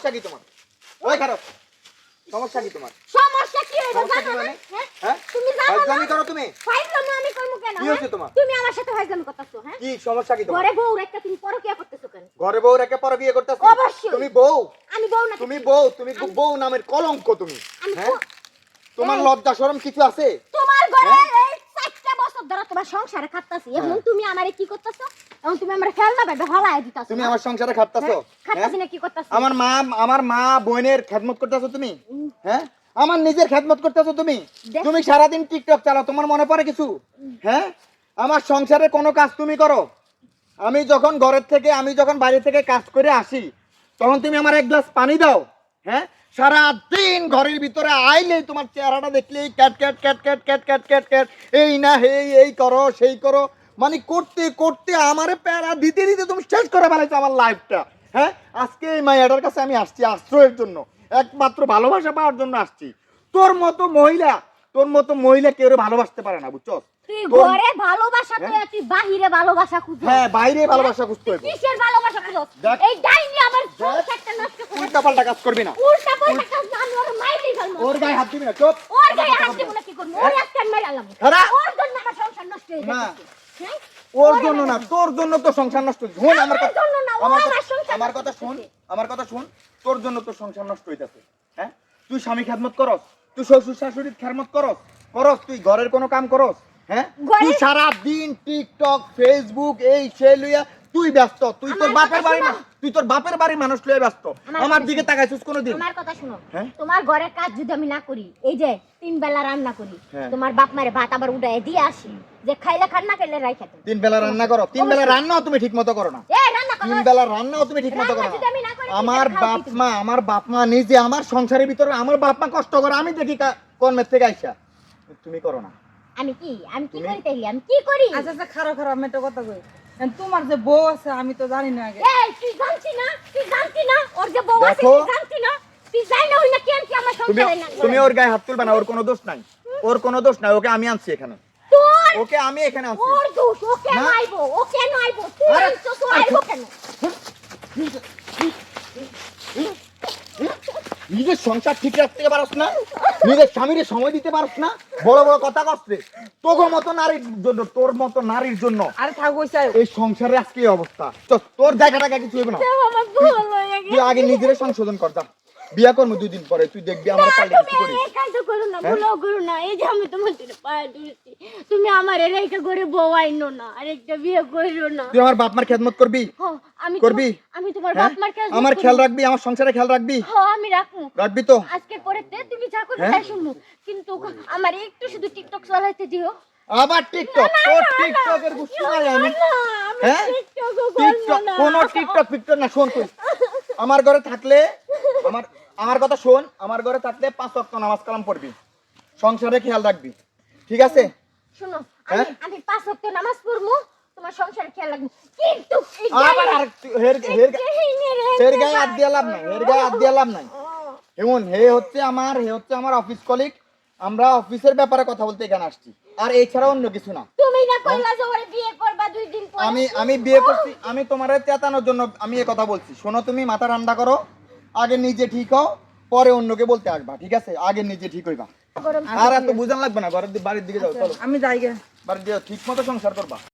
সমস্যা কি তোমার? ওই খারাপ সমস্যা কি তোমার? সমস্যা কি হইলো সমস্যা কি জানো না? মানে? হ্যাঁ হ্যাঁ তুমি জানো না ফাইজলামি করো তুমি? ফাইজলামি আমি করব কেন? কি হচ্ছে তোমার? তুমি আমার সাথে ফাইজলামি করতেছো হ্যাঁ? কি সমস্যা কি তোমার? ঘরে বউ রেখে তুমি পরকিয়া করতেছো কেন? ঘরে বউ রেখে পর বিয়ে করতেছ? অবশ্যই। তুমি বউ? আমি বউ না তুমি বউ, তুমি বউ নামের কলঙ্ক তুমি। আমি হ্যাঁ? তোমার লজ্জা শরম কিছু আছে? তোমার ঘরে এই 4টা বছর ধরে তোমার সংসারে খাটতাছি এখন তুমি আমারে কি করতেছো? এখন তুমি আমারে ফেলনা বেবে হলায় দিতাছো। তুমি আমার সংসারে খাটতাছো? খাটতাছি না কি করতেছো? আমার মা বোনের খেদমত করতেছো তুমি? হ্যাঁ আমার নিজের খেদমত করতেছো তুমি? দেখ- তুমি সারাদিন টিকটক চালাও, তোমার মনে পড়ে কিছু? হ্যাঁ আমার সংসারে কোনো কাজ তুমি করো? আমি যখন বাইরে থেকে কাজ করে আসি তখন তুমি আমার এক গ্লাস পানি দাও? হ্যাঁ সারাদিন ঘরের ভিতরে আইলেই তোমার চেহারাটা দেখলেই cat cat cat cat cat cat cat cat এই না এই করো সেই করো, মানে করতে করতে আমারে প্যারা দিতে দিতে তুমি শেষ করে ফেলাইছো আমার লাইফটা। হ্যাঁ আজকে এই মাইয়াটার কাছে আমি আসছি আশ্রয়ের জন্য, একমাত্র ভালোবাসা পাওয়ার জন্য আসছি। তোর মতো মহিলা কেউ ভালোবাসতে পারে না, বুঝছো? তুই ঘরে ভালোবাসা তুই তুই বাহিরে ভালোবাসা খুঁজছ। হ্যাঁ বাইরে ভালোবাসা খুঁজতে হবে। কিসের ভালোবাসা খুঁজছ? দেখ। এই ডাইনি আমার সংসারটা নষ্ট করে। উল্টা পাল্টা কাজ করবি না। উল্টা পাল্টা কাজ না আমি ওর মাইরেই ফেলবো। ওর গায়ে হাত দিবি না, চুপ। ওর গায়ে হাত দিব না কি করব? ওর আজকে আমি মাইরালাম। হ্যাঁ? ওর জন্য আমার সংসার নষ্ট হয়ে না। যাচ্ছে। হ্যাঁ? ওর জন্য না, তোর জন্য তো সংসার নষ্ট হইছে। শোন আমার কথা, জন্য না, ও আমার আমার কথা- সংসার আমার নষ্ট কথা শোন, করতেছে। আমার কথা শোন। তোর জন্য তো সংসার নষ্ট হইতাছে। হ্যাঁ তুই স্বামী খেদমত করস, তুই শ্বশুর শাশুড়ির খেদমত করস, তুই ঘরের কোনো কাম করস? হ্যাঁ তুই ঘরের- সারা দিন টিকটক ফেসবুক এই সে লইয়া তুই ব্যস্ত, তুই তোর আমার বাপের কথা বাড়ি শোনো। না, তুই তোর বাপের বাড়ির মানুষ লইয়া ব্যস্ত। আমার আমার কথা দিকে শোনো। তাকাইছিস কোনোদিন? আমার কথা শুনো। হ্যাঁ? তোমার ঘরের কাজ যদি আমি না করি, এই যে 3 বেলা রান্না করি, হ্যাঁ। তোমার বাপ মারে ভাত আবার উড়ায় দিয়ে আসি, যে খাইলে খান না খাইলে রাইখা তুমি। 3 বেলা রান্না করো? 3 বেলা রান্নাও তুমি ঠিক মতো করো না। এই রান্না করো। 3 বেলা রান্নাও তুমি ঠিক মতো করো রান্না যদি আমি না না। করি, আমার তুমি খাও কি তুমি? আমার বাপ মা নিজে আমার সংসারের ভিতরে আমার বাপ মা কষ্ট করে, আমি দেখি কর্মের থেকে আইসা, তুমি করো না। আমি কি তুমি- করি তাইলে? আমি কি করি? আচ্ছা আচ্ছা খারাপ আমি একটা কথা কই তোমার যে বউ আছে আমি তো জানি না আগে এই তুই জানতি না? তুই জানতি না? ওর যে বউ আছে দেখো। তুই জানতি না? তুই জানি না হই না কেন কি আমার তুমি সংসারে না? তুমি ওর গায়ে হাত তুলবে না, ওর কোনো দোষ নাই, ওর কোনো দোষ নাই। ওকে আমি আনছি এখানে, তোর ওকে আমি এখানে আনছি। ওর দোষ, ও কেন না। আইবো? ও কেন আইবো? তুই আরে, আনছো তো আইবো কেন? নিজের সংসার ঠিক রাখতে পারস না, নিজের স্বামীর সময় দিতে পারস না, বড় বড় কথা কচ্ছে। তোর মতো নারীর জন্য আরে থাক কইছে এই সংসারে আজকে এই অবস্থা। তোর জায়গাটা কিছু হইবে না। আমার ভুল হয়ে তুই আগে নিজের সংশোধন কর, যা বিয়া করবো 2 দিন পরে, তুই দেখবি আমার পাল্টে কিছু করিস। এই যে আমি তোমার জন্য পায়ে ধরেছি, তুমি আমার রেখে করে বউ আইনো না, আরেকটা বিয়ে করো না। তুই আমার বাপ মার খেদমত করবি? আমি করবি? আমি তোমার হ্যাঁ? বাপ মার কাছে আমার খেয়াল রাখবি, আমার সংসারে খেয়াল রাখবি? আমি রাখবো। রাখবি তো? আজকের পরে তুমি যা করবে হ্যাঁ? তাই শুনবো, কিন্তু আমার একটু শুধু টিকটক চালাইতে দিও। আবার টিকটক? তোর টিকটকের গুষ্টি নাই আমি। হ্যাঁ? টিকটক কোন টিকটক না। শোন তুই আমার ঘরে থাকলে আমার কথা শোন, আমার ঘরে থাকলে 5 ওয়াক্ত নামাজ কালাম পড়বি, সংসারে খেয়াল রাখবি, ঠিক আছে? শোনো হ্যাঁ? আমি 5 ওয়াক্ত নামাজ পড়বো, তোমার সংসারে খেয়াল রাখবো, কিন্তু এই আবার আর হের গায়ে হাত দিয়ে লাভ নাই, হের গায়ে হাত দিয়ে লাভ নাই। এমন হে হচ্ছে আমার অফিস কলিগ, আমরা অফিসের ব্যাপারে কথা বলতে এখানে আসছি, আর এছাড়া অন্য কিছু না। তুমি না কইলা যে ওরে বিয়ে করবা 2 দিন পরে? আমি বিয়ে করছি, আমি তোমারে চেতানোর জন্য আমি এই কথা বলছি। শোনো তুমি মাথা ঠান্ডা করো, আগে নিজে ঠিক হও, পরে অন্যকে বলতে আসবা, ঠিক আছে? আগে নিজে ঠিক হইবা, গরম আর এত বুঝান লাগবে না। বাড়ির দিকে যাও, চলো আমি যাই গে বাড়ির দিকে ঠিক মতো সংসার করবা।